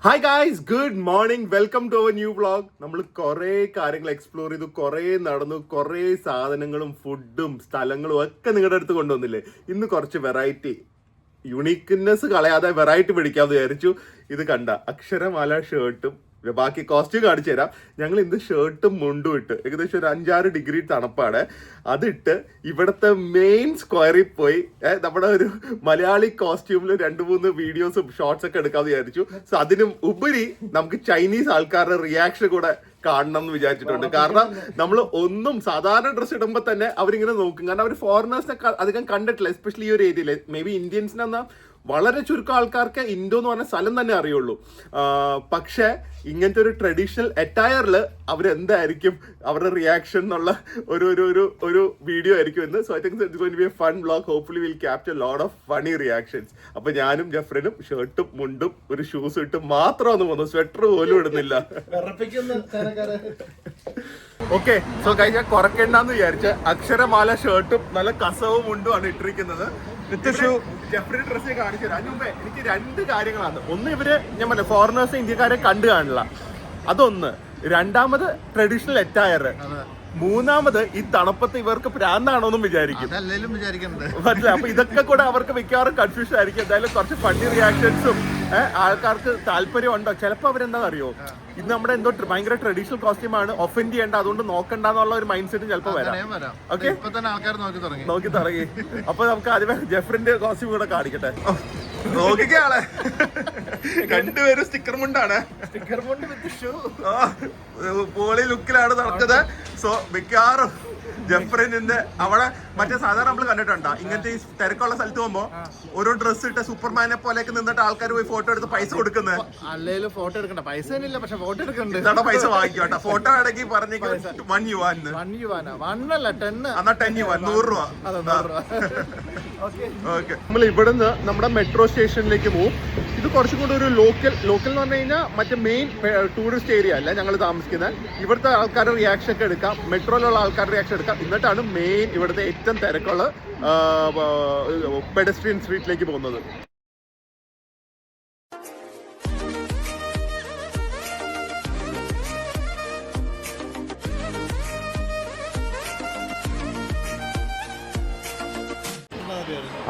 Hi guys, good morning, welcome to our new vlog. നമ്മൾ കുറേ കാര്യങ്ങൾ എക്സ്പ്ലോർ ചെയ്തു, കുറേ നടന്നു, കുറേ സാധനങ്ങളും ഫുഡും സ്ഥലങ്ങളും ഒക്കെ നിങ്ങളുടെ അടുത്ത് കൊണ്ടുവന്നില്ലേ. ഇന്ന് കുറച്ച് വെറൈറ്റി, യുണീക്ക്നെസ് കളയാതെ വെറൈറ്റി പിടിക്കാമെന്ന് വിചാരിച്ചു. ഇത് കണ്ട അക്ഷരമാല ഷർട്ടും ബാക്കി കോസ്റ്റ്യൂം കാണിച്ചു തരാം. ഞങ്ങൾ ഇന്ന് ഷർട്ടും മുണ്ടും ഇട്ട് ഏകദേശം ഒരു 5-6 ഡിഗ്രി തണുപ്പാണ്. അതിട്ട് ഇവിടുത്തെ മെയിൻ സ്ക്വയറിൽ പോയി നമ്മുടെ ഒരു മലയാളി കോസ്റ്റ്യൂമിൽ 2-3 വീഡിയോസും ഷോർട്സ് ഒക്കെ എടുക്കാമെന്ന് വിചാരിച്ചു. സോ അതിനും ഉപരി നമുക്ക് ചൈനീസ് ആൾക്കാരുടെ റിയാക്ഷൻ കൂടെ കാണണം എന്ന് വിചാരിച്ചിട്ടുണ്ട്. കാരണം നമ്മൾ ഒന്നും സാധാരണ ഡ്രസ്സ് ഇടുമ്പോൾ തന്നെ അവരിങ്ങനെ നോക്കും. കാരണം അവർ ഫോറിനേഴ്സിനെ അധികം കണ്ടിട്ടില്ല, എസ്പെഷ്യലി ഈ ഒരു ഏരിയയിൽ. മേ ബി ഇന്ത്യൻസിനെന്നാ വളരെ ചുരുക്കം ആൾക്കാർക്ക് ഇൻഡോ എന്ന് പറഞ്ഞ സ്ഥലം തന്നെ അറിയുള്ളൂ. പക്ഷെ ഇങ്ങനത്തെ ഒരു ട്രഡീഷണൽ അറ്റയറിൽ അവരെന്തായിരിക്കും അവരുടെ റിയാക്ഷൻ എന്നുള്ള ഒരു വീഡിയോ ആയിരിക്കും ഇന്ന്. So I think it's going to be a fun vlog. Hopefully will capture lot of funny reactions. അപ്പൊ ഞാനും ജഫ്രിനും ഷർട്ടും മുണ്ടും ഒരു ഷൂസ് ഇട്ട് മാത്രമാണ് പോകുന്നത്, സ്വെറ്റർ പോലും ഇടുന്നില്ല. ഓക്കെ, സോ കഴിഞ്ഞാൽ കുറയ്ക്കേണ്ടെന്ന് വിചാരിച്ച അക്ഷരമാല ഷർട്ടും നല്ല കസവും മുണ്ടും ആണ് ഇട്ടിരിക്കുന്നത്. ജഫ്രി ഡ്രസ് കാണിച്ചു തരാം. അതിന് മുമ്പേ എനിക്ക് 2 കാര്യങ്ങളാണ്. ഒന്ന്, ഇവര് ഞാൻ പറഞ്ഞ ഫോറിനേഴ്സ് ഇന്ത്യക്കാരെ കണ്ടു കാണില്ല, അതൊന്ന്. രണ്ടാമത് ട്രഡീഷണൽ അറ്റയർ. മൂന്നാമത് ഈ തണുപ്പത്ത് ഇവർക്ക് പ്രാന്താണോന്നും വിചാരിക്കും. പറ്റില്ല. അപ്പൊ ഇതൊക്കെ കൂടെ അവർക്ക് മിക്കവാറും കൺഫ്യൂഷൻ ആയിരിക്കും. എന്തായാലും കുറച്ച് ഫണ്ണി റിയാക്ഷൻസും ആൾക്കാർക്ക് താല്പര്യം ഉണ്ടോ. ചിലപ്പോൾ അവരെന്താണെന്ന് അറിയോ, ഇത് നമ്മുടെ എന്തോ ഭയങ്കര ട്രഡീഷണൽ കോസ്റ്റ്യൂം ആണ്, ഒഫൻഡ് ചെയ്യേണ്ട, അതുകൊണ്ട് നോക്കണ്ടെന്നുള്ള ഒരു മൈൻഡ് സെറ്റ് ചിലപ്പോൾ വരാം. ഓക്കെ, നോക്കി തുടങ്ങി. അപ്പൊ നമുക്ക് ആദ്യമേ ജഫ്രിന്റെ കോസ്റ്റ്യൂം കൂടെ കാണിക്കട്ടെ. നോക്കിക്കാളെ രണ്ടുപേരും സ്റ്റിക്കർ മുണ്ടാണ്, സ്റ്റിക്കർ മുണ്ട് വിത്ത് ഷൂ. പോളി ലുക്കിലാണ് നടക്കുന്നത്. സോ മിക്കവാറും ജഫ്രിന്റെ അവിടെ മറ്റേ സാധാരണ നമ്മൾ കണ്ടിട്ടുണ്ടോ, ഇങ്ങനത്തെ ഈ തിരക്കുള്ള സ്ഥലത്ത് പോകുമ്പോ ഓരോ ഡ്രസ് ഇട്ട് സൂപ്പർമാനെ പോലെയൊക്കെ നിന്നിട്ട് ആൾക്കാർ പോയി ഫോട്ടോ എടുത്ത് പൈസ കൊടുക്കുന്നത്. അല്ലെങ്കിലും ഫോട്ടോ എടുക്കണ്ട, പൈസ ഇല്ല, പക്ഷെ ഫോട്ടോ എടുക്കണ്ട. ഇതാണ് പൈസ വാങ്ങിക്കോട്ടെ. ഫോട്ടോ ഇടയ്ക്ക് പറഞ്ഞ 1 yuan, 10 yuan, 100 രൂപ. ഓക്കെ, നമ്മൾ ഇവിടുന്ന് നമ്മുടെ മെട്രോ സ്റ്റേഷനിലേക്ക് പോകും. ഇത് കുറച്ചും കൂടി ഒരു ലോക്കൽ എന്ന് പറഞ്ഞു കഴിഞ്ഞാൽ മറ്റേ മെയിൻ ടൂറിസ്റ്റ് ഏരിയ അല്ല ഞങ്ങൾ താമസിക്കുന്നത്. ഇവിടുത്തെ ആൾക്കാരുടെ റിയാക്ഷൻ ഒക്കെ എടുക്കാം, മെട്രോയിലുള്ള ആൾക്കാരുടെ റിയാക്ഷൻ എടുക്കാം. എന്നിട്ടാണ് മെയിൻ ഇവിടുത്തെ ഏറ്റവും തിരക്കുള്ള പെഡസ്ട്രിയൻ സ്ട്രീറ്റിലേക്ക് പോകുന്നത്.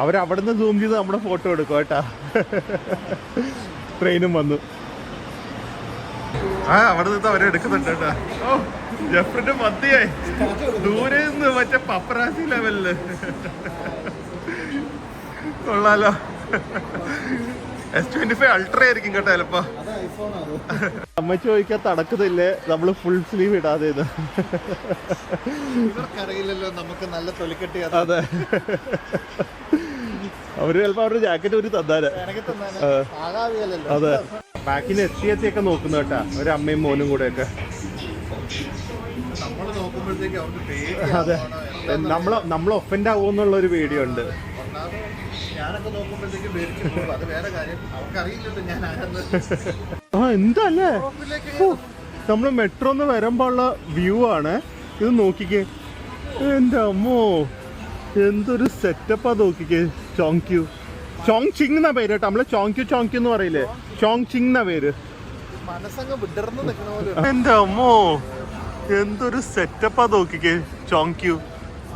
അവരവിടുന്ന് സൂം ചെയ്ത് നമ്മുടെ ഫോട്ടോ എടുക്കും കേട്ടാ. ട്രെയിനും വന്നു. അവിടെ നിന്ന് അവരെടുക്കുന്നുണ്ട് കേട്ടാ. ഓ, ജഫ്രിന്റെ മതിയായി ദൂരെ നിന്ന് മറ്റേ പപ്പറാസി ലെവലില്. കൊള്ളാലോ. S25 അൾട്ര ആയിരിക്കും കേട്ടോ ചിലപ്പോ. അമ്മ ചോദിക്കാൻ തടക്കുന്നില്ലേ നമ്മള് ഫുൾ സ്ലീവ് ഇടാതെ. ഇവർക്കറിയില്ലല്ലോ നമുക്ക് നല്ല തൊലിക്കെട്ടി. അതെ, അവര് ചിലപ്പോ അവരുടെ ജാക്കറ്റ് ഒരു തന്നാല്. അതെ, ബാക്കിന് എത്തിയൊക്കെ നോക്കുന്ന കേട്ടാ, ഒരു അമ്മയും മോനും കൂടെ ഒക്കെ. അതെ, നമ്മൾ ഒഫൻഡ് ആവുമെന്നുള്ള ഒരു പേടിയുണ്ട്. ഉണ്ട്. എന്തല്ലേ നമ്മള് മെട്രോന്ന് വരുമ്പോ ഉള്ള വ്യൂ ആണ് ഇത്. നോക്കിക്കേ, എന്റെ അമ്മോ, എന്തൊരു സെറ്റപ്പാ നോക്കിക്കേ. ചോങ്ചിങ് എന്നാ പേര് കേട്ടോ. നമ്മള് ചോങ്ക്യു എന്ന് പറയില്ലേ, ചോങ്ചിങ് എന്നാ പേര്. എന്റെ അമ്മോ, എന്തൊരു സെറ്റപ്പാ നോക്കിക്കേ.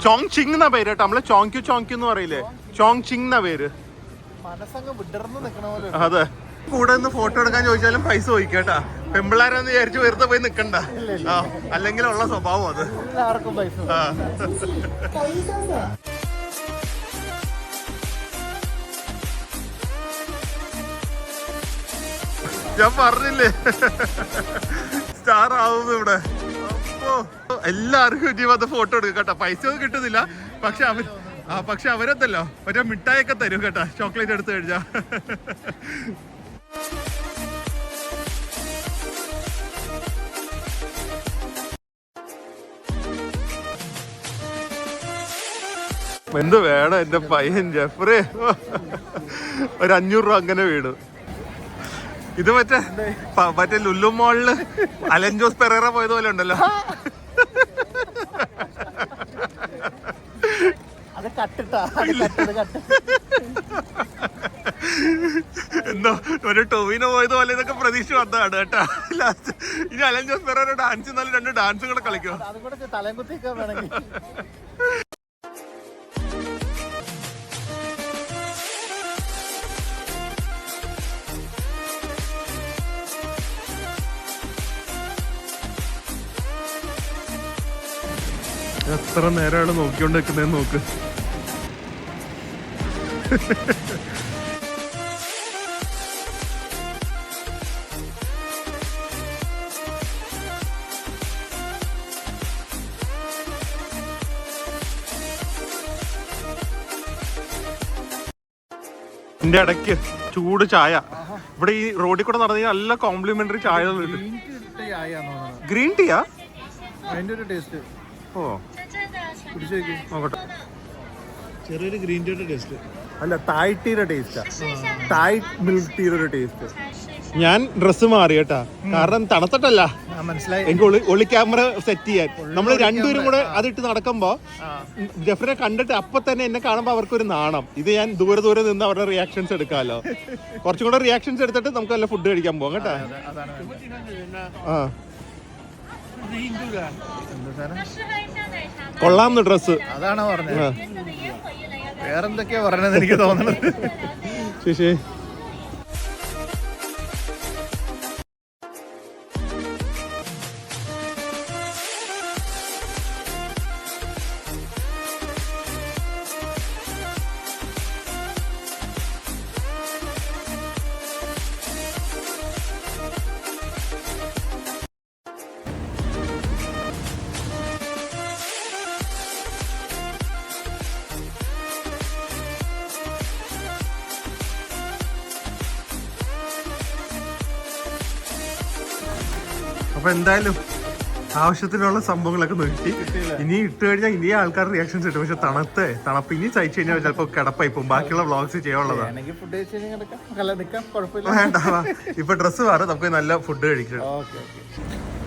ചോങ്ചിങ് എന്നാ പേര് കേട്ടോ. നമ്മള് ചോങ്ക്യു എന്ന് പറയില്ലേ, ചോങ്ചിങ് എന്നാ പേര്. അതെ, കൂടെ നിന്ന് ഫോട്ടോ എടുക്കാൻ ചോദിച്ചാലും പൈസ ചോദിക്കട്ടാ. പെമ്പിള്ളാരെന്ന് വിചാരിച്ചു വെറുതെ പോയി നിക്കണ്ട. അല്ലെങ്കിലുള്ള സ്വഭാവം അത്. ഞാൻ പറഞ്ഞില്ലേ സ്റ്റാർ ആവുന്നു ഇവിടെ. അപ്പോ എല്ലാവർക്കും ഇനി ഫോട്ടോ എടുക്കും കേട്ടോ. പൈസ ഒന്നും കിട്ടുന്നില്ല, പക്ഷെ അവരെന്തല്ലോ മറ്റേ മിഠായിയൊക്കെ തരും കേട്ടാ, ചോക്ലേറ്റ് എടുത്തു കഴിഞ്ഞാ. എന്ത് വേണം എന്റെ പയ്യൻ ജഫ്രി. ഒരു 500 രൂപ അങ്ങനെ വീണു. ഇത് മറ്റേ ലുലു മോളില് അലൻ ജോസ് പെരേറ പോയതുപോലെ ഉണ്ടല്ലോ. എന്തോ ഒരു ടൊവിനോ പോയത് പോലെ ഇതൊക്കെ പ്രതീക്ഷ വന്നതാണ് കേട്ടാ. ലാസ്റ്റ് ഇനി അലൻ ജോസ് പെരേര ഡാൻസ് എന്നാലും 2 ഡാൻസും കൂടെ കളിക്കും. അതുകൂടെ തലയും കുത്തിയൊക്കെ വേണമെങ്കിൽ. എത്ര നേരമാണ് നോക്കിക്കൊണ്ട് നിൽക്കുന്നതെന്ന് നോക്ക്. ഇതിന്റെ ഇടയ്ക്ക് ചൂട് ചായ. ഇവിടെ ഈ റോഡിൽ കൂടെ നടന്നു കഴിഞ്ഞാൽ നല്ല കോംപ്ലിമെന്ററി ചായ കിട്ടും. ഗ്രീൻ ടീയാ അതിന്റെ ഒരു ടേസ്റ്റ്. ഓ പിടിച്ചു നോക്കി നോക്കട്ടെ. ചെറിയൊരു ഗ്രീൻ ടീയുടെ ടേസ്റ്റ്. അല്ല, തായ് ടീയുടെ ടേസ്റ്റാ. തായ് മിൽക്ക് ടീയുടെ ഒരു ടേസ്റ്റ്. ഞാൻ ഡ്രസ്സ് മാറി കേട്ടാ, കാരണം തണുത്തിട്ടല്ല, മനസ്സിലായി. എനിക്ക് ഒളി ക്യാമറ സെറ്റ് ചെയ്യാൻ. നമ്മൾ രണ്ടുപേരും കൂടെ അതിട്ട് നടക്കുമ്പോ ജെഫ്രിനെ കണ്ടിട്ട് അപ്പൊ തന്നെ എന്നെ കാണുമ്പോ അവർക്കൊരു നാണം. ഇത് ഞാൻ ദൂരെ ദൂരെ നിന്ന് അവരുടെ റിയാക്ഷൻസ് എടുക്കാമല്ലോ. കുറച്ചും കൂടെ റിയാക്ഷൻസ് എടുത്തിട്ട് നമുക്ക് നല്ല ഫുഡ് കഴിക്കാൻ പോകാം കേട്ടാ. ആ കൊള്ളാന്ന് ഡ്രസ്സ്. അതാണോ പറഞ്ഞത്? വേറെന്തൊക്കെയാ പറഞ്ഞത് എനിക്ക് തോന്നുന്നത്. ശരി. അപ്പൊ എന്തായാലും ആവശ്യത്തിനുള്ള സംഭവങ്ങളൊക്കെ നിർത്തി. ഇനി ഇട്ട് കഴിഞ്ഞാൽ ഇനി ആൾക്കാർ റിയാക്ഷൻസ് കിട്ടും. പക്ഷെ തണുപ്പ് ഇനി സഹിച്ചു കഴിഞ്ഞാൽ ചിലപ്പോ കിടപ്പായി പോകും. ബാക്കിയുള്ള വ്ളോഗ്സ് ചെയ്യാനുള്ളതാണ്. വേണ്ട, ഇപ്പൊ ഡ്രസ്സ് വേറെ, നമുക്ക് നല്ല ഫുഡ് കഴിക്കണം.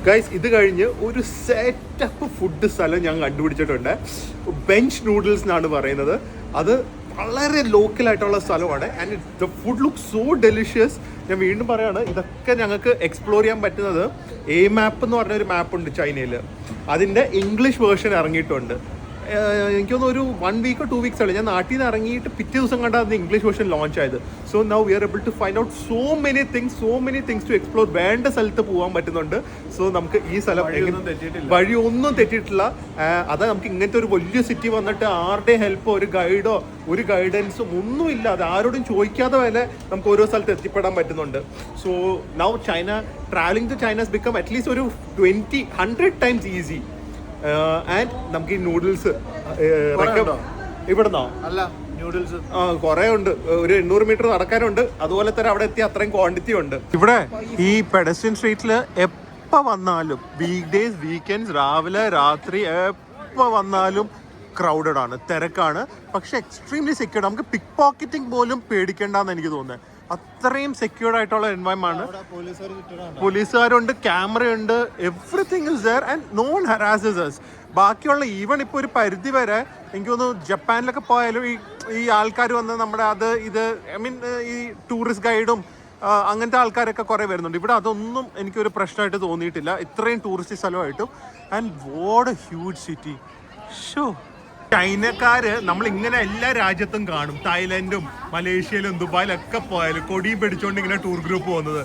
ഗൈസ്, ഇത് കഴിഞ്ഞ് ഒരു സെറ്റപ്പ് ഫുഡ് സ്ഥലം ഞാൻ കണ്ടുപിടിച്ചിട്ടുണ്ട്. ബെഞ്ച് നൂഡിൽസ് എന്നാണ് പറയുന്നത്. അത് വളരെ ലോക്കലായിട്ടുള്ള സ്ഥലമാണ്. And the food look so delicious. ഞാൻ വീണ്ടും പറയാണ്, ഇതൊക്കെ ഞങ്ങൾക്ക് എക്സ്പ്ലോർ ചെയ്യാൻ പറ്റുന്നത് എ മാപ്പ് എന്ന് പറഞ്ഞൊരു മാപ്പുണ്ട് ചൈനയിൽ. അതിൻ്റെ ഇംഗ്ലീഷ് വേർഷൻ ഇറങ്ങിയിട്ടുണ്ട്. എനിക്കൊന്ന് ഒരു 1 വീക്കോ 2 വീക്സ് ആണ്. ഞാൻ നാട്ടിൽ നിന്ന് ഇറങ്ങിയിട്ട് പിറ്റേ ദിവസം കണ്ടാൽ അത് ഇംഗ്ലീഷ് വേർഷൻ ലോഞ്ച് ആയത്. So now we are able to find out so many things to explore. വേണ്ട സ്ഥലത്ത് പോകാൻ പറ്റുന്നുണ്ട്. സോ നമുക്ക് ഈ സ്ഥലം വഴി ഒന്നും തെറ്റിയിട്ടില്ല. അതാ നമുക്ക് ഇങ്ങനത്തെ ഒരു വലിയ സിറ്റി വന്നിട്ട് ആരുടെയും ഹെൽപ്പോ ഒരു ഗൈഡൻസും ഒന്നും ഇല്ലാതെ, ആരോടും ചോദിക്കാതെ വരെ നമുക്ക് ഓരോ സ്ഥലത്ത് എത്തിപ്പെടാൻ പറ്റുന്നുണ്ട്. So now travelling to China has become at least ഒരു 100 ടൈംസ് ഈസി. ആൻഡ് നമുക്ക് ഈ നൂഡിൽസ് ഇവിടുന്നോ അല്ല, നൂഡിൽസ് കുറെ ഉണ്ട്. ഒരു 800 മീറ്റർ നടക്കാനുണ്ട്. അതുപോലെ തന്നെ അവിടെ എത്തി അത്രയും ക്വാണ്ടിറ്റി ഉണ്ട്. ഇവിടെ ഈ പെഡസ്ട്രിയൻ സ്ട്രീറ്റില് എപ്പോ വന്നാലും, വീക്ക് ഡേയ്സ്, വീക്കെൻഡ്സ്, രാവിലെ രാത്രി എപ്പോ വന്നാലും ക്രൗഡഡ് ആണ്, തിരക്കാണ്. പക്ഷെ എക്സ്ട്രീംലി സെക്യൂർഡ്. നമുക്ക് പിക്ക് പോക്കറ്റിംഗ് പോലും പേടിക്കേണ്ടെന്ന് എനിക്ക് തോന്നുന്നത്. അത്രയും സെക്യൂർഡ് ആയിട്ടുള്ള എൻവയോൺമെന്റ് ആണ്. പോലീസുകാരുണ്ട്, ക്യാമറയുണ്ട്, everything is there and no one harasses us. ബാക്കിയുള്ള ഈവൻ ഇപ്പോൾ ഒരു പരിധി വരെ എനിക്ക് തോന്നുന്നു ജപ്പാനിലൊക്കെ പോയാലും ഈ ആൾക്കാർ വന്ന് നമ്മുടെ ഐ മീൻ ഈ ടൂറിസ്റ്റ് ഗൈഡും അങ്ങനത്തെ ആൾക്കാരൊക്കെ കുറേ വരുന്നുണ്ട്. ഇവിടെ അതൊന്നും എനിക്കൊരു പ്രശ്നമായിട്ട് തോന്നിയിട്ടില്ല, ഇത്രയും ടൂറിസ്റ്റ് സ്ഥലമായിട്ടും. And what a huge city. So, ചൈനക്കാര് നമ്മൾ ഇങ്ങനെ എല്ലാ രാജ്യത്തും കാണും. തായ്ലൻഡും മലേഷ്യയിലും ദുബായിലൊക്കെ പോയാലും കൊടിയും പിടിച്ചോണ്ട് ഇങ്ങനെ ടൂർ ഗ്രൂപ്പ് പോകുന്നത്.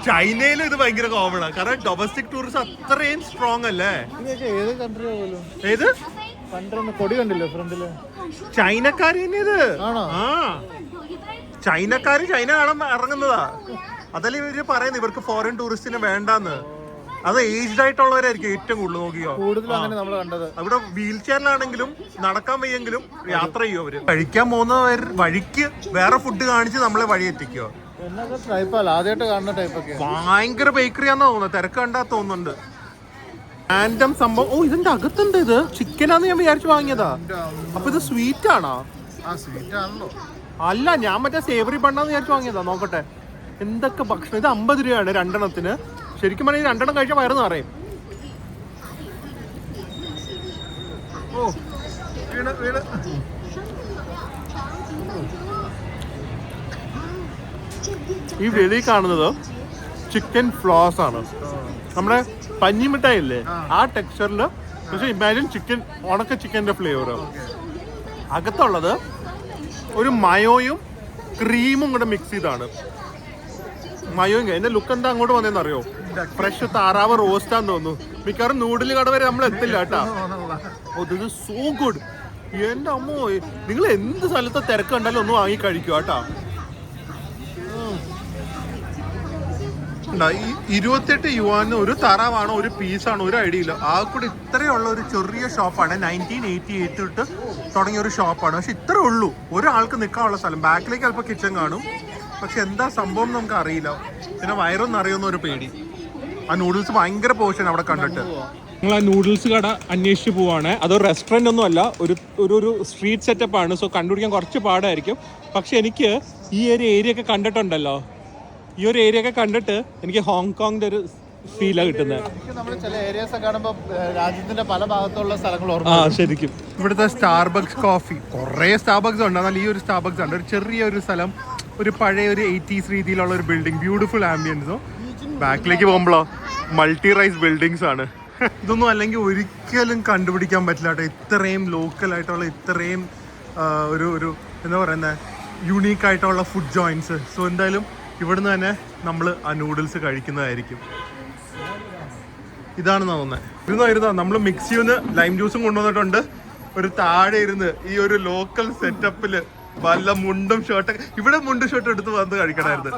ചൈനയിലും ഇത് ഭയങ്കര കോമൺ ആണ്. കാരണം ഡൊമസ്റ്റിക് ടൂറിസം അത്രയും സ്ട്രോങ് അല്ലേ. ഏത് കൊടി കണ്ടില്ലേ ഫ്രണ്ടില്? ചൈനക്കാര് തന്നെ ഇത്. ആ, ചൈനക്കാര് ചൈന കാണാൻ ഇറങ്ങുന്നതാ. അതല്ലേ ഇവര് പറയുന്നത് ഇവർക്ക് ഫോറിൻ ടൂറിസ്റ്റിനെ വേണ്ടാന്ന്. അത് ഏജ്ഡ് ആയിട്ടുള്ളവരായിരിക്കും ഏറ്റവും കൂടുതൽ. നോക്കിയോ, അവിടെ വീൽ ചെയറിലാണെങ്കിലും നടക്കാൻ വയ്യെങ്കിലും യാത്ര ചെയ്യും അവര്. കഴിക്കാൻ പോകുന്നവർ വഴിക്ക് വേറെ ഫുഡ് കാണിച്ച് നമ്മളെ വഴി എത്തിക്കോ. ഭയങ്കര ബേക്കറിയാന്ന് തോന്നുന്നത്. തിരക്ക് കണ്ടാ തോന്നുന്നുണ്ട്. റാൻഡം സംഭവം. ഓ, ഇതിന്റെ അകത്തുണ്ട്. ഇത് ചിക്കനാന്ന് ഞാൻ വിചാരിച്ചു വാങ്ങിയതാ. അപ്പൊ ഇത് സ്വീറ്റ് ആണോ? അല്ല, ഞാൻ മറ്റേ സേവറി ബണ്ണാന്ന് വിചാരിച്ചു വാങ്ങിയതാ. നോക്കട്ടെ എന്തൊക്കെ ഭക്ഷണം. ഇത് 50 രൂപയാണ് 2 എണ്ണത്തിന്. ശരിക്കും പറഞ്ഞാൽ 2 എണ്ണം കഴിച്ചാൽ വയറ് നിറയും. ഓ, ഈ വെളി കാണുന്നത് ചിക്കൻ ഫ്ലോസ് ആണ്. നമ്മുടെ പഞ്ഞിമിഠായി ഇല്ലേ ആ ടെക്സ്ചറിൽ, പക്ഷെ ഇമാജിൻ ചിക്കൻ, ഉണക്ക ചിക്കൻ്റെ ഫ്ലേവർ. അകത്തുള്ളത് ഒരു മയോയും ക്രീമും കൂടെ മിക്സ് ചെയ്താണ്. മയോയും എൻ്റെ ലുക്ക് എന്താ അങ്ങോട്ട് വന്നതെന്ന് അറിയോ? ഫ്രഷ് താറാവ് റോസ്റ്റാന്ന് തോന്നുന്നു. മിക്കവാറും നൂഡിൽ കട വരെ നമ്മൾ എത്തില്ല കേട്ടാ. Oh this is so good. എൻ്റെ അമ്മോ, നിങ്ങൾ എന്ത് സ്ഥലത്തെ തിരക്ക് കണ്ടാലും ഒന്ന് വാങ്ങി കഴിക്കുക കേട്ടാ. 28 യുവാന് ഒരു താറാവാണോ ഒരു പീസാണോ ഒരു ഐഡിയ ഇല്ല. ആ കൂടെ ഇത്രയുള്ള ഒരു ചെറിയ ഷോപ്പാണ്. 1988 തൊട്ട് തുടങ്ങിയ ഒരു ഷോപ്പാണ്. പക്ഷെ ഇത്രേ ഉള്ളൂ, ഒരാൾക്ക് നിൽക്കാനുള്ള സ്ഥലം. ബാക്കിലേക്ക് ചിലപ്പോൾ കിച്ചൺ കാണും, പക്ഷെ എന്താ സംഭവം നമുക്ക് അറിയില്ല. പിന്നെ വയറൊന്നും അറിയുന്ന ഒരു പേടി. ആ നൂഡിൽസ് ഭയങ്കര പോർഷൻ അവിടെ കണ്ടിട്ട് നിങ്ങൾ ആ നൂഡിൽസ് കട അന്വേഷിച്ച് പോവാണ്. അതൊരു റെസ്റ്റോറൻ്റ് ഒന്നും അല്ല, ഒരു സ്ട്രീറ്റ് സെറ്റപ്പ് ആണ്. സോ കണ്ടുപിടിക്കാൻ കുറച്ച് പാടായിരിക്കും. പക്ഷെ എനിക്ക് ഈ ഒരു ഏരിയ ഒക്കെ കണ്ടിട്ടുണ്ടല്ലോ, ഈ ഒരു ഏരിയ ഒക്കെ കണ്ടിട്ട് എനിക്ക് ഹോങ്കോങ്ങിന്റെ ഒരു ഫീലാണ് കിട്ടുന്നത്. നമ്മൾ ചില ഏരിയസ് കാണുമ്പോൾ രാജ്യത്തിന്റെ പല ഭാഗത്തുള്ള സ്ഥലങ്ങൾ ശരിക്കും. ഇവിടുത്തെ സ്റ്റാർബക്സ് കോഫി, കുറേ സ്റ്റാർബക്സ് ഉണ്ട്, എന്നാൽ ഈ ഒരു സ്റ്റാർബക്സ് ഉണ്ട്. ഒരു ചെറിയൊരു സ്ഥലം, ഒരു പഴയ ഒരു 80s രീതിയിലുള്ള ഒരു ബിൽഡിംഗ്, ബ്യൂട്ടിഫുൾ ആംബിയൻസോ. ബാക്കിലേക്ക് പോകുമ്പോഴോ മൾട്ടി റൈസ് ബിൽഡിങ്സ് ആണ്. ഇതൊന്നും അല്ലെങ്കിൽ ഒരിക്കലും കണ്ടുപിടിക്കാൻ പറ്റില്ല കേട്ടോ. ഇത്രയും ലോക്കലായിട്ടുള്ള, ഇത്രയും ഒരു എന്താ പറയുന്നത്, യുണീക്കായിട്ടുള്ള ഫുഡ് ജോയിൻസ്. സോ എന്തായാലും ഇവിടുന്ന് തന്നെ നമ്മൾ ആ നൂഡിൽസ് കഴിക്കുന്നതായിരിക്കും. ഇതാണ് തോന്നുന്നത്. നമ്മൾ മിക്സിന്ന് ലൈം ജ്യൂസും കൊണ്ടുവന്നിട്ടുണ്ട്. ഒരു താഴെ ഇരുന്ന് ഈ ഒരു ലോക്കൽ സെറ്റപ്പിൽ വല്ല മുണ്ടും ഷർട്ടൊക്കെ, ഇവിടെ മുണ്ടും ഷർട്ടും എടുത്ത് വന്ന് കഴിക്കണമായിരുന്നു.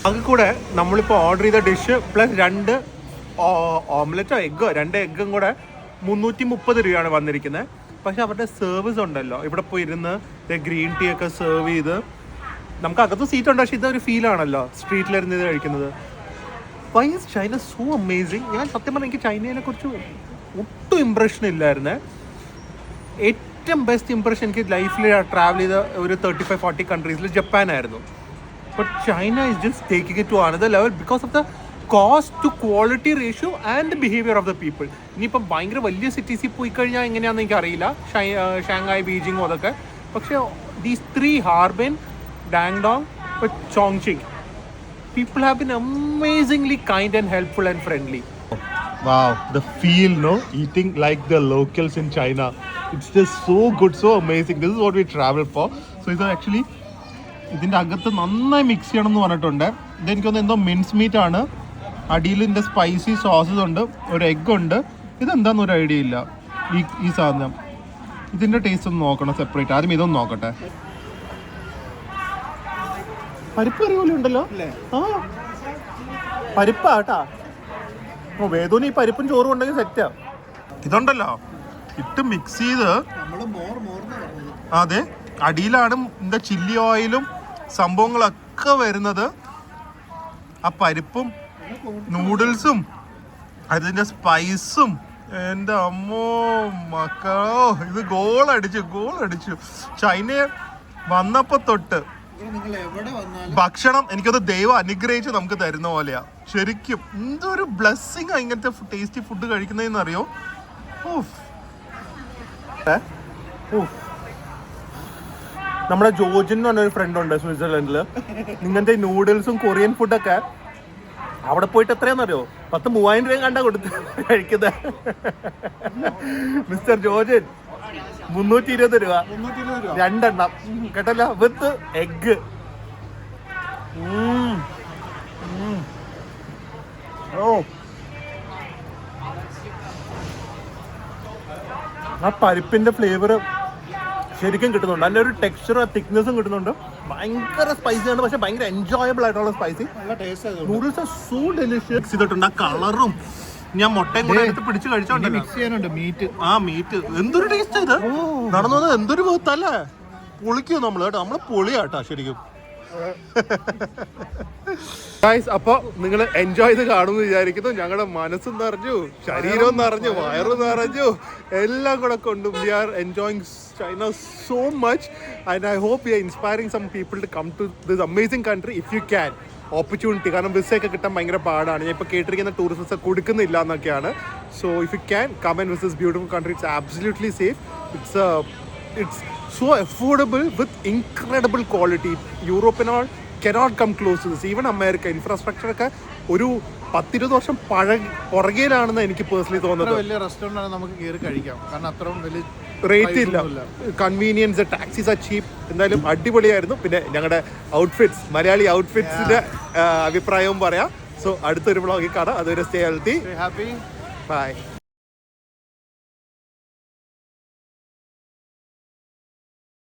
അത് കൂടെ നമ്മളിപ്പോൾ ഓർഡർ ചെയ്ത ഡിഷ് പ്ലസ് 2 ഓംലെറ്റോ എഗ്ഗോ 2 എഗ്ഗും കൂടെ 330 രൂപയാണ് വന്നിരിക്കുന്നത്. പക്ഷെ അവരുടെ സർവീസ് ഉണ്ടല്ലോ, ഇവിടെ പോയി ഇരുന്ന് ഗ്രീൻ ടീ ഒക്കെ സെർവ് ചെയ്ത്, നമുക്ക് അകത്ത് സീറ്റ് ഉണ്ട്, പക്ഷെ ഇതൊരു ഫീലാണല്ലോ സ്ട്രീറ്റിലിരുന്ന് ഇത് കഴിക്കുന്നത്. Why is China so amazing? ഞാൻ സത്യം പറഞ്ഞാൽ എനിക്ക് ചൈനയെ കുറിച്ച് ഒട്ടും ഇമ്പ്രഷൻ ഇല്ലായിരുന്നേ. ഏറ്റവും ബെസ്റ്റ് ഇമ്പ്രഷൻ എനിക്ക് ലൈഫിൽ ട്രാവൽ ചെയ്ത ഒരു 35-40 കൺട്രീസിൽ ജപ്പാനായിരുന്നു. But China is just taking it to another level because of the cost to quality ratio and behaviour of the people. ഇനിയിപ്പം ഭയങ്കര വലിയ സിറ്റീസിൽ പോയി കഴിഞ്ഞാൽ എങ്ങനെയാണെന്ന് എനിക്കറിയില്ല, ഷാങ്ഹായ്, ബീജിങ്ങോ അതൊക്കെ. പക്ഷേ these 3 Harbin, Dandong, Chongqing, people have been amazingly kind and helpful and friendly. Wow, the feel, no? Eating like the locals in China. It's just so good, so amazing. This is what we travel for. So ഇത് actually ഇതിൻ്റെ അകത്ത് നന്നായി mix ചെയ്യണം എന്ന് പറഞ്ഞിട്ടുണ്ട്. ഇതെനിക്കൊന്ന് എന്തോ mince meet ആണ്. അടിയിൽ ഇതിൻ്റെ സ്പൈസി സോസസ് ഉണ്ട്, ഒരു എഗ് ഉണ്ട്. ഇതെന്താണെന്ന് ഒരു ഐഡിയ ഇല്ല ഈ സാധനം. ഇതിൻ്റെ ടേസ്റ്റ് ഒന്ന് നോക്കണം സെപ്പറേറ്റ്. ആദ്യം ഇതൊന്ന് നോക്കട്ടെ. പരിപ്പ് കറി പോലെ ഉണ്ടല്ലോ. ആ പരിപ്പാ കേട്ടാ. ഓ വേദൂന് ഈ പരിപ്പും ചോറും ഉണ്ടെങ്കിൽ സെറ്റാ. ഇതുണ്ടല്ലോ ഇട്ട് മിക്സ് ചെയ്ത്, അതെ അടിയിലാണ് ഇതിൻ്റെ ചില്ലി ഓയിലും സംഭവങ്ങളൊക്കെ വരുന്നത്. ആ പരിപ്പും നൂഡിൽസും അതിൻ്റെ സ്പൈസും, എൻ്റെ അമ്മോ മക്കളോ, ഇത് ഗോൾ അടിച്ചു. ചൈനയെ വന്നപ്പോൾ തൊട്ട് ഭക്ഷണം എനിക്കത് ദൈവം അനുഗ്രഹിച്ച് നമുക്ക് തരുന്ന പോലെയാ. ശരിക്കും എന്തൊരു ബ്ലെസ്സിങ് ആ ഇങ്ങനത്തെ ടേസ്റ്റി ഫുഡ് കഴിക്കുന്നതെന്ന് അറിയോ. നമ്മുടെ ജോർജിൻ എന്ന് പറഞ്ഞൊരു ഫ്രണ്ട് ഉണ്ട് സ്വിറ്റ്സർലൻഡിൽ. ഇങ്ങനത്തെ നൂഡിൽസും കൊറിയൻ ഫുഡൊക്കെ അവിടെ പോയിട്ട് എത്രയാണെന്നറിയോ? 10,000-3000 രൂപ കണ്ടാ കൊടുത്ത് കഴിക്കുന്നത്. മിസ്റ്റർ ജോർജിൻ 320 രൂപ 2 എണ്ണം കേട്ടല്ലോ, വിത്ത് എഗ്. ആ പരിപ്പിന്റെ ഫ്ലേവർ ശരിക്കും കിട്ടുന്നുണ്ട്. അതിൻ്റെ ഒരു ടെക്സ്ചറും തിക്നെസ്സും കിട്ടുന്നുണ്ട്. ഭയങ്കര സ്പൈസിയാണ്, പക്ഷെ ഭയങ്കര എൻജോയബിൾ ആയിട്ടുള്ള spicy. Noodles are so delicious ചെയ്തിട്ടുണ്ട്. ആ കളറും ഞാൻ മുട്ടയും കൂടെ എടുത്ത് പിടിച്ച് കഴിച്ചോണ്ട് മിക്സ് ചെയ്യാനുണ്ട് മീറ്റ്. ആ മീറ്റ് എന്തൊരു ടേസ്റ്റ് ഇത് നടന്നത്, എന്തൊരു മുഖത്തല്ലേ. പൊളിക്കും നമ്മള് കേട്ടോ, നമ്മള് പൊളിയാട്ടാ ശരിക്കും. അപ്പൊ നിങ്ങൾ എൻജോയ് ചെയ്ത് കാണുമെന്ന് വിചാരിക്കുന്നു. ഞങ്ങളുടെ മനസ്സും നിറഞ്ഞു, ശരീരവും നിറഞ്ഞു, വയറും നിറഞ്ഞു, എല്ലാം കൂടെ കൊണ്ടും we are enjoying China so much, and I hope we are inspiring some people to come to this amazing country if you can. Opportunity, കാരണം വിസയൊക്കെ കിട്ടാൻ ഭയങ്കര പാടാണ്. ഞാൻ ഇപ്പോൾ കേട്ടിരിക്കുന്ന ടൂറിസ്റ്റ് വിസ കൊടുക്കുന്നില്ല എന്നൊക്കെയാണ്. So if you can come and visit this beautiful country, it's absolutely safe. It's so affordable with incredible quality. യൂറോപ്പിനോൾ cannot come close to this. Even America ഇൻഫ്രാസ്ട്രക്ചറൊക്കെ ഒരു 10-20 വർഷം പുറകിലാണെന്ന് എനിക്ക് പേഴ്സണലി തോന്നുന്നത്. വലിയ റെസ്റ്റോറൻ്റ് ആണ്, നമുക്ക് കയറി കഴിക്കാം. കാരണം അത്രയും വലിയ റേറ്റ് ഇല്ല, കൺവീനിയൻസ്, ടാക്സീസ് ആർ ചീപ്പ്. എന്തായാലും അടിപൊളിയായിരുന്നു. പിന്നെ ഞങ്ങളുടെ ഔട്ട്ഫിറ്റ്സ്, മലയാളി ഔട്ട്ഫിറ്റ്സിന്റെ അഭിപ്രായവും പറയാം. സോ അടുത്തൊരു വ്ളോഗിൽ കാണാം. അതുവരെ സ്റ്റേ ഹെൽത്തി, ഹാപ്പി, ബൈ.